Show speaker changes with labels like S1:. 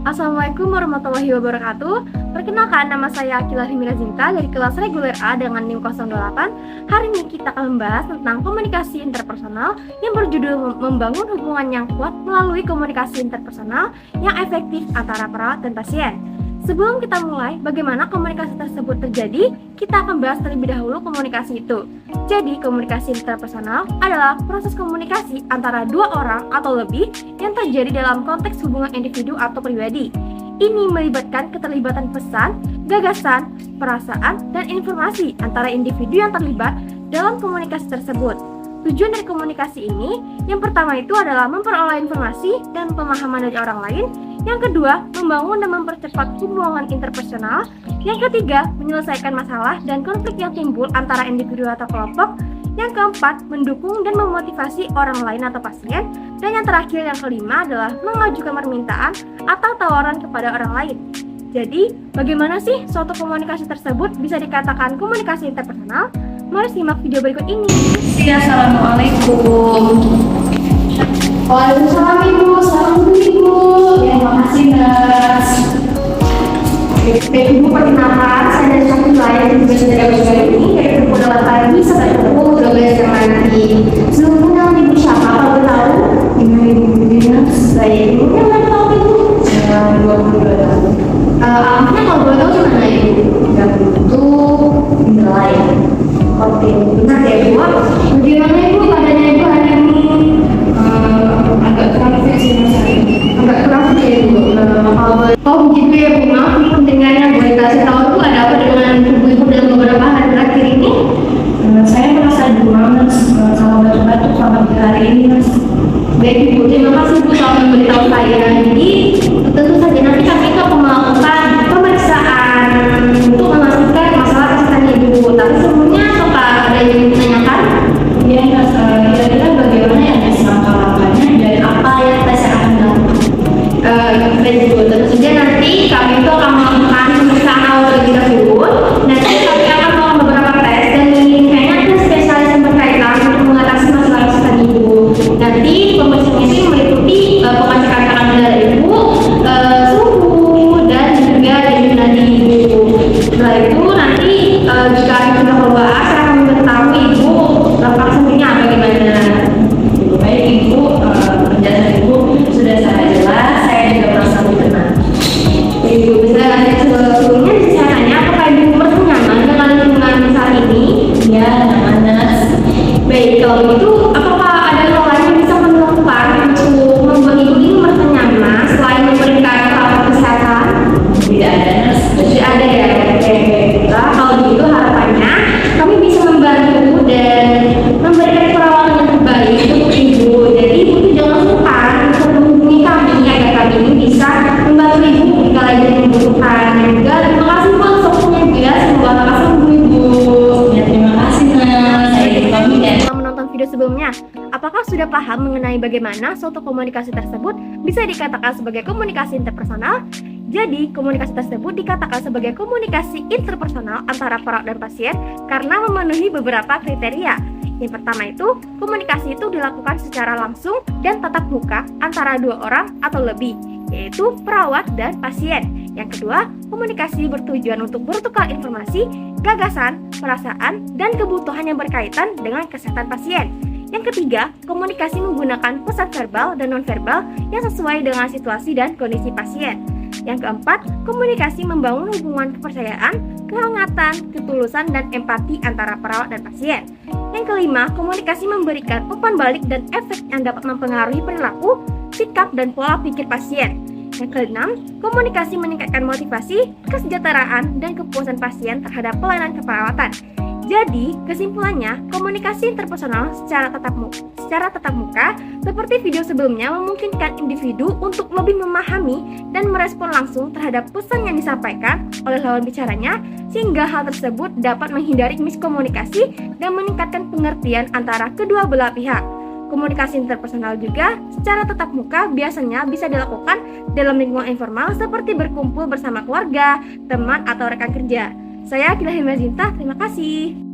S1: Assalamualaikum warahmatullahi wabarakatuh. Perkenalkan, nama saya Akila Himira Zinta dari kelas reguler A dengan NIM 08. Hari ini kita akan membahas tentang komunikasi interpersonal yang berjudul membangun hubungan yang kuat melalui komunikasi interpersonal yang efektif antara perawat dan pasien. Sebelum kita mulai, bagaimana komunikasi tersebut terjadi, kita akan bahas terlebih dahulu komunikasi itu. Jadi, komunikasi interpersonal adalah proses komunikasi antara dua orang atau lebih yang terjadi dalam konteks hubungan individu atau pribadi. Ini melibatkan keterlibatan pesan, gagasan, perasaan, dan informasi antara individu yang terlibat dalam komunikasi tersebut. Tujuan dari komunikasi ini, yang pertama itu adalah memperoleh informasi dan pemahaman dari orang lain. Yang kedua, membangun dan mempercepat hubungan interpersonal. Yang ketiga, menyelesaikan masalah dan konflik yang timbul antara individu atau kelompok. Yang keempat, mendukung dan memotivasi orang lain atau pasien. Dan yang terakhir, yang kelima adalah mengajukan permintaan atau tawaran kepada orang lain. Jadi, bagaimana sih suatu komunikasi tersebut bisa dikatakan komunikasi interpersonal? Mari simak video berikut ini.
S2: Assalamualaikum.
S1: Waalaikumsalam Ibu, selamat Ibu.
S2: Ya, makasih Mas.
S1: Baik Ibu, perkenalkan saya dari Syakir lain dan juga dari Abu ini dari pukul 8 pagi sampai pukul 12 siang nanti. Sebelum kenal Ibu siapa, kalau boleh tahu?
S2: Ibu Dinas.
S1: Baik, Ibu yang tahu Ibu?
S2: 22 tahun.
S1: Alamatnya kalau boleh tahu di mana Ibu?
S2: Yang itu nilai.
S1: Oke, benar ya Ibu. Bagaimana Ibu keadaannya Ibu hari ini?
S2: Agak kurang fit sih Mas hari ini.
S1: Agak kurang sih ya Ibu. Oh begitu ya Bu, maaf nih pendengarnya, boleh kasih tahu tuh ada apa dengan Ibu dalam beberapa hari terakhir ini?
S2: Saya merasa demam Mas, sama batuk-batuk sama di hari ini Mas.
S1: Baik Ibu, terima kasih Bu telah memberitahu saya. Jadi tentu saja nanti kami itu akan melakukan pemeriksaan untuk memastikan masalah kesehatan Ibu. Tapi sebelumnya apa ada yang ditanyakan?
S2: Iya Mas, kira-kira bagaimana yang bisa melakukannya dan apa yang saya akan lakukan?
S1: Baik Ibu, tentu saja nanti kami itu akan melakukan pemeriksaan awal terlebih dahulu. Nanti kami akan melakukan beberapa tes dan kayaknya ada spesialis yang berkaitan untuk mengatasi masalah kesehatan Ibu. Nanti pemeriksaan itu meliputi pengecekan tekanan darah Ibu, suhu dan juga denyut nadi Ibu. Setelah itu nanti jika sudah keluar, saya akan memberitahu Ibu dampak sampingnya bagaimana.
S2: Baik Ibu, penjelasan Ibu sudah sangat jelas. Saya juga merasa lebih tenang.
S1: Ibu bisa sebelumnya saya tanya apakah Ibu merasa nyaman dengan lingkungan saat ini?
S2: Ya, nyaman Mas.
S1: Baik, kalau begitu apakah ada hal lain yang bisa kami lakukan untuk membuat Ibu ini merasa nyaman selain memberikan perawatan kesehatan?
S2: Tidak ada Mas.
S1: Tidak ada ya? Oke, baiklah. Kalau begitu harapannya kami bisa membantu dan memberikan perawatan yang terbaik untuk Ibu. Jadi Ibu itu jangan sungkan untuk menghubungi kami agar kami ini bisa membantu Ibu jika lagi membutuhkan. Dan juga terima kasih buat waktunya juga. Semoga lekas sembuh Ibu.
S2: Ya, terima kasih Mas. Saya pamit ya.
S1: Setelah menonton video sebelumnya, apakah sudah paham mengenai bagaimana suatu komunikasi tersebut bisa dikatakan sebagai komunikasi interpersonal? Jadi, komunikasi tersebut dikatakan sebagai komunikasi interpersonal antara perawat dan pasien karena memenuhi beberapa kriteria. Yang pertama itu, komunikasi itu dilakukan secara langsung dan tatap muka antara dua orang atau lebih, yaitu perawat dan pasien. Yang kedua, komunikasi bertujuan untuk bertukar informasi, gagasan, perasaan, dan kebutuhan yang berkaitan dengan kesehatan pasien. Yang ketiga, komunikasi menggunakan pesan verbal dan nonverbal yang sesuai dengan situasi dan kondisi pasien. Yang keempat, komunikasi membangun hubungan kepercayaan, kehangatan, ketulusan, dan empati antara perawat dan pasien. Yang kelima, komunikasi memberikan umpan balik dan efek yang dapat mempengaruhi perilaku, sikap, dan pola pikir pasien. Yang keenam, komunikasi meningkatkan motivasi, kesejahteraan, dan kepuasan pasien terhadap pelayanan keperawatan. Jadi, kesimpulannya, komunikasi interpersonal secara tatap muka seperti video sebelumnya memungkinkan individu untuk lebih memahami dan merespon langsung terhadap pesan yang disampaikan oleh lawan bicaranya, sehingga hal tersebut dapat menghindari miskomunikasi dan meningkatkan pengertian antara kedua belah pihak. Komunikasi interpersonal juga secara tatap muka biasanya bisa dilakukan dalam lingkungan informal seperti berkumpul bersama keluarga, teman, atau rekan kerja. Saya Akila Himira Zinta, terima kasih.